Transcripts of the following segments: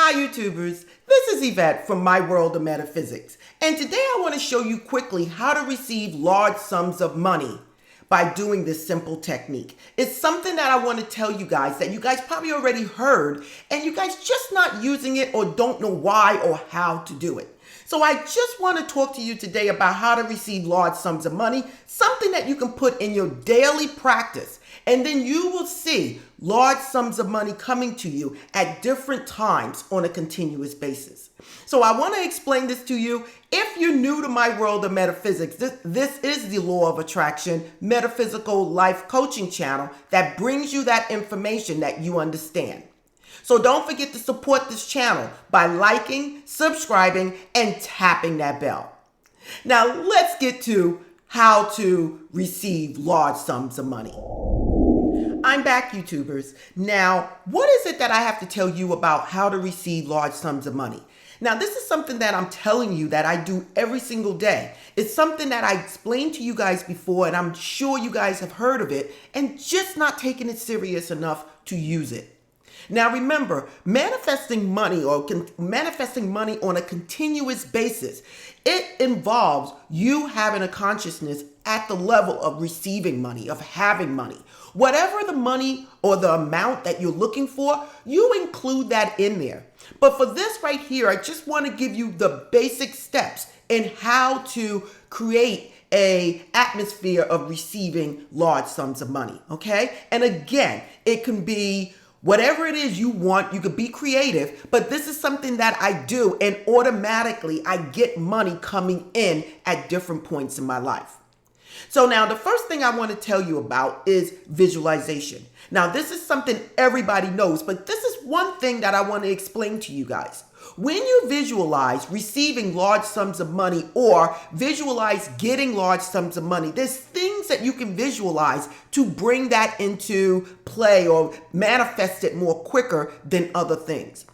Hi YouTubers, this is Yvette from My World of Metaphysics, and today I want to show you quickly how to receive large sums of money by doing this simple technique. It's something that I want to tell you guys that you guys probably already heard and you guys just not using it or don't know why or how to do it. So I just want to talk to you today about how to receive large sums of money, something that you can put in your daily practice, and then you will see large sums of money coming to you at different times on a continuous basis. So I want to explain this to you. If you're new to My World of Metaphysics, this is the Law of Attraction Metaphysical Life Coaching channel that brings you that information that you understand. So don't forget to support this channel by liking, subscribing, and tapping that bell. Now let's get to how to receive large sums of money. I'm back, YouTubers. Now, what is it that I have to tell you about how to receive large sums of money? Now, this is something that I'm telling you that I do every single day. It's something that I explained to you guys before, and I'm sure you guys have heard of it and just not taking it serious enough to use it. Now remember, manifesting money manifesting money on a continuous basis, it involves you having a consciousness at the level of receiving money, of having money. Whatever the money or the amount that you're looking for, you include that in there. But for this right here, I just want to give you the basic steps in how to create an atmosphere of receiving large sums of money, okay? And again, it can be whatever it is you want. You could be creative, but this is something that I do, and automatically I get money coming in at different points in my life. So now the first thing I want to tell you about is visualization. Now this is something everybody knows, but this is one thing that I want to explain to you guys. When you visualize receiving large sums of money or visualize getting large sums of money, there's things that you can visualize to bring that into play or manifest it more quicker than other things.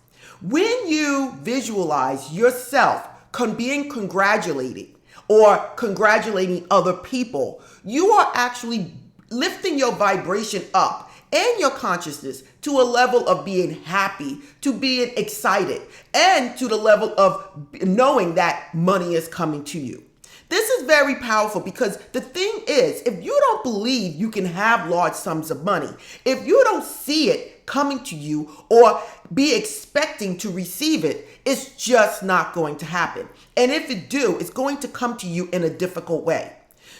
When you visualize yourself being congratulated or congratulating other people, you are actually lifting your vibration up and your consciousness to a level of being happy, to being excited, and to the level of knowing that money is coming to you. This is very powerful because the thing is, if you don't believe you can have large sums of money, if you don't see it coming to you or be expecting to receive it, it's just not going to happen. And if it do, it's going to come to you in a difficult way.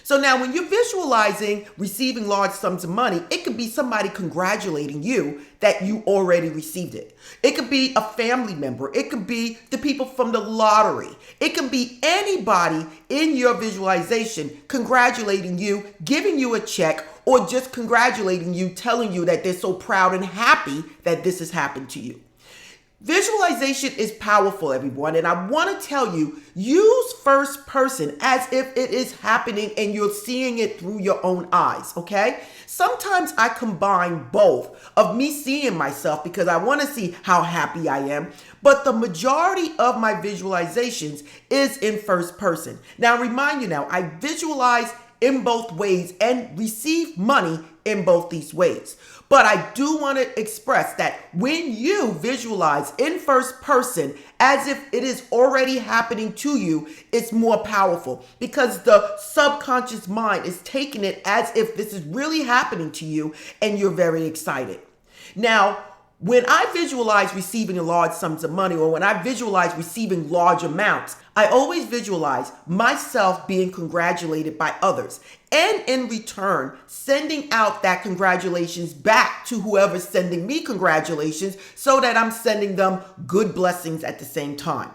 So now when you're visualizing receiving large sums of money, it could be somebody congratulating you that you already received it. It could be a family member. It could be the people from the lottery. It could be anybody in your visualization congratulating you, giving you a check, or just congratulating you, telling you that they're so proud and happy that this has happened to you. Visualization is powerful, everyone, and I want to tell you, use first person as if it is happening and you're seeing it through your own eyes, okay? Sometimes I combine both of me seeing myself because I want to see how happy I am, but the majority of my visualizations is in first person. Now, remind you now, I visualize in both ways and receive money in both these ways. But I do want to express that when you visualize in first person as if it is already happening to you, it's more powerful because the subconscious mind is taking it as if this is really happening to you and you're very excited. Now, when I visualize receiving large sums of money or when I visualize receiving large amounts, I always visualize myself being congratulated by others and in return sending out that congratulations back to whoever's sending me congratulations so that I'm sending them good blessings at the same time.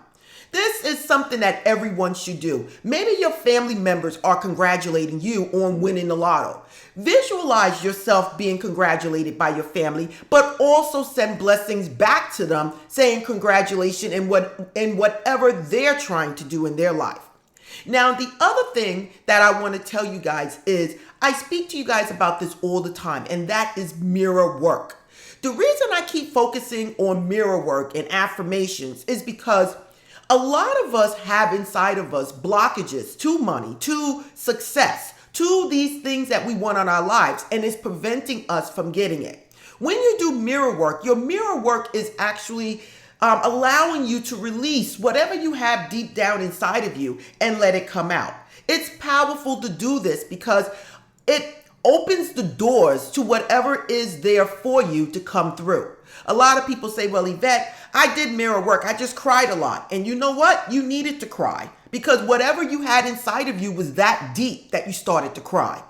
This is something that everyone should do. Maybe your family members are congratulating you on winning the lotto. Visualize yourself being congratulated by your family, but also send blessings back to them, saying congratulations in whatever they're trying to do in their life. Now, the other thing that I want to tell you guys is I speak to you guys about this all the time, and that is mirror work. The reason I keep focusing on mirror work and affirmations is because a lot of us have inside of us blockages to money, to success, to these things that we want in our lives, and it's preventing us from getting it. When you do mirror work, your mirror work is actually allowing you to release whatever you have deep down inside of you and let it come out. It's powerful to do this because it opens the doors to whatever is there for you to come through. A lot of people say, well, Yvette, I did mirror work. I just cried a lot. And you know what? You needed to cry because whatever you had inside of you was that deep that you started to cry.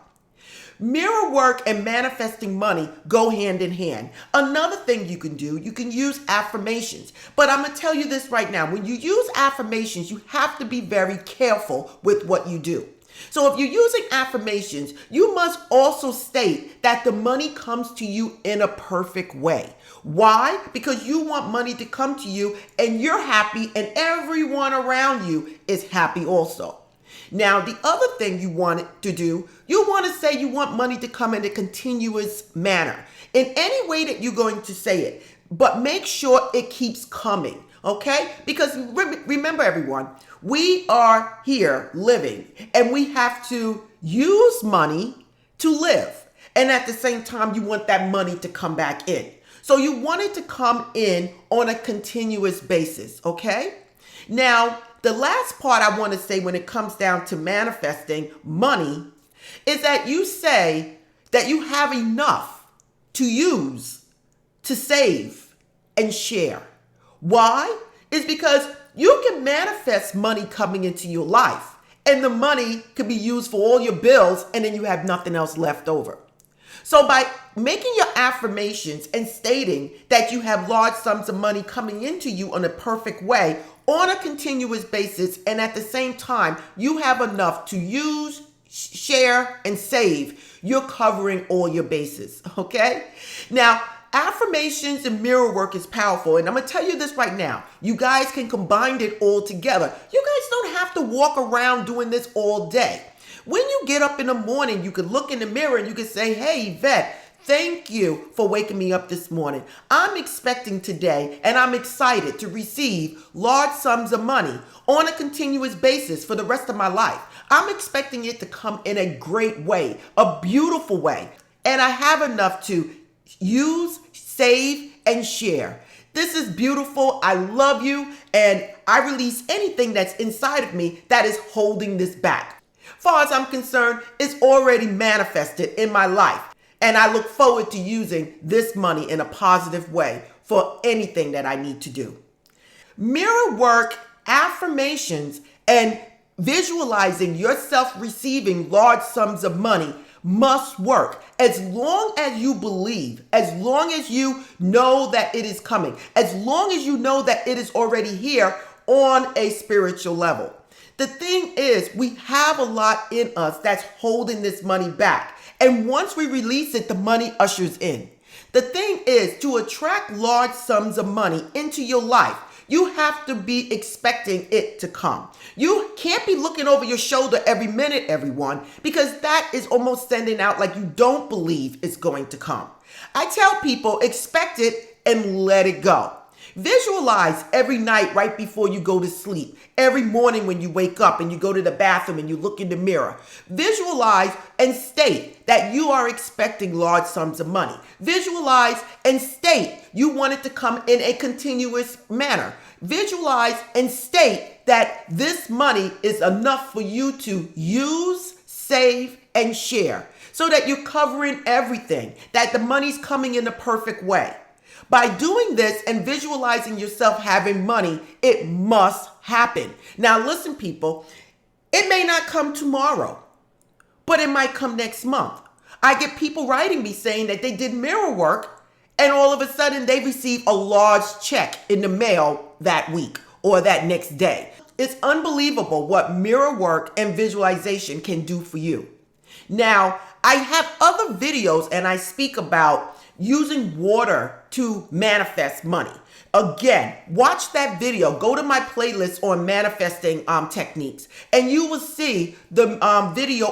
Mirror work and manifesting money go hand in hand. Another thing you can do, you can use affirmations. But I'm going to tell you this right now. When you use affirmations, you have to be very careful with what you do. So if you're using affirmations, you must also state that the money comes to you in a perfect way. Why? Because you want money to come to you and you're happy and everyone around you is happy also. Now, the other thing you want to do, you want to say you want money to come in a continuous manner. In any way that you're going to say it, but make sure it keeps coming, okay? Because remember everyone, we are here living and we have to use money to live. And at the same time, you want that money to come back in. So you want it to come in on a continuous basis, okay? Now, the last part I want to say when it comes down to manifesting money is that you say that you have enough to use, to save, and share. Why? It's because you can manifest money coming into your life, and the money can be used for all your bills, and then you have nothing else left over. So by making your affirmations and stating that you have large sums of money coming into you in a perfect way on a continuous basis, and at the same time, you have enough to use, share, and save, you're covering all your bases, okay? Now, affirmations and mirror work is powerful, and I'm going to tell you this right now. You guys can combine it all together. You guys don't have to walk around doing this all day. When you get up in the morning, you can look in the mirror and you can say, hey, Yvette, thank you for waking me up this morning. I'm expecting today and I'm excited to receive large sums of money on a continuous basis for the rest of my life. I'm expecting it to come in a great way, a beautiful way. And I have enough to use, save, and share. This is beautiful. I love you. And I release anything that's inside of me that is holding this back. Far as I'm concerned, it's already manifested in my life. And I look forward to using this money in a positive way for anything that I need to do. Mirror work, affirmations, and visualizing yourself receiving large sums of money must work as long as you believe, as long as you know that it is coming, as long as you know that it is already here on a spiritual level. The thing is, we have a lot in us that's holding this money back. And once we release it, the money ushers in. The thing is, to attract large sums of money into your life, you have to be expecting it to come. You can't be looking over your shoulder every minute, everyone, because that is almost sending out like you don't believe it's going to come. I tell people, expect it and let it go. Visualize every night right before you go to sleep, every morning when you wake up and you go to the bathroom and you look in the mirror. Visualize and state that you are expecting large sums of money. Visualize and state you want it to come in a continuous manner. Visualize and state that this money is enough for you to use, save, and share so that you're covering everything, that the money's coming in the perfect way. By doing this and visualizing yourself having money, it must happen. Now listen, people, it may not come tomorrow, but it might come next month. I get people writing me saying that they did mirror work and all of a sudden they receive a large check in the mail that week or that next day. It's unbelievable what mirror work and visualization can do for you. Now, I have other videos and I speak about using water to manifest money. Again, watch that video. Go to my playlist on manifesting techniques, and you will see the video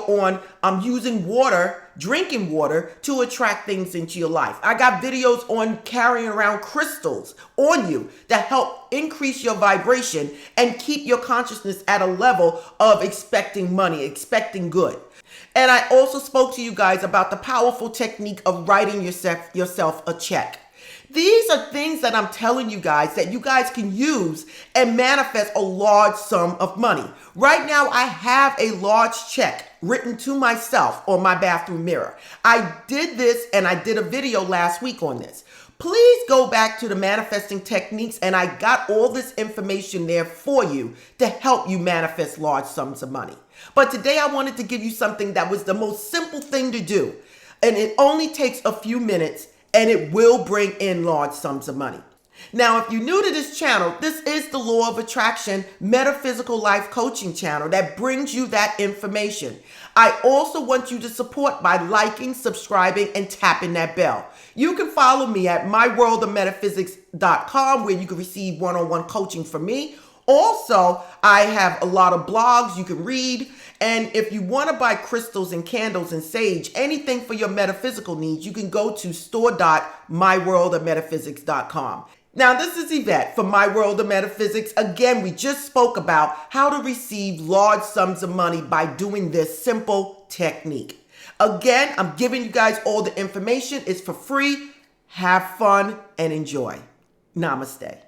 on using water, drinking water to attract things into your life. I got videos on carrying around crystals on you that help increase your vibration and keep your consciousness at a level of expecting money, expecting good. And I also spoke to you guys about the powerful technique of writing yourself a check. These are things that I'm telling you guys that you guys can use and manifest a large sum of money. Right now, I have a large check written to myself on my bathroom mirror. I did this and I did a video last week on this. Please go back to the manifesting techniques, and I got all this information there for you to help you manifest large sums of money. But today I wanted to give you something that was the most simple thing to do, and it only takes a few minutes, and it will bring in large sums of money. Now, if you're new to this channel, this is the Law of Attraction Metaphysical Life Coaching channel that brings you that information. I also want you to support by liking, subscribing, and tapping that bell. You can follow me at myworldofmetaphysics.com, where you can receive one-on-one coaching from me. Also, I have a lot of blogs you can read. And if you want to buy crystals and candles and sage, anything for your metaphysical needs, you can go to store.myworldofmetaphysics.com. Now, this is Yvette from My World of Metaphysics. Again, we just spoke about how to receive large sums of money by doing this simple technique. Again, I'm giving you guys all the information. It's for free. Have fun and enjoy. Namaste.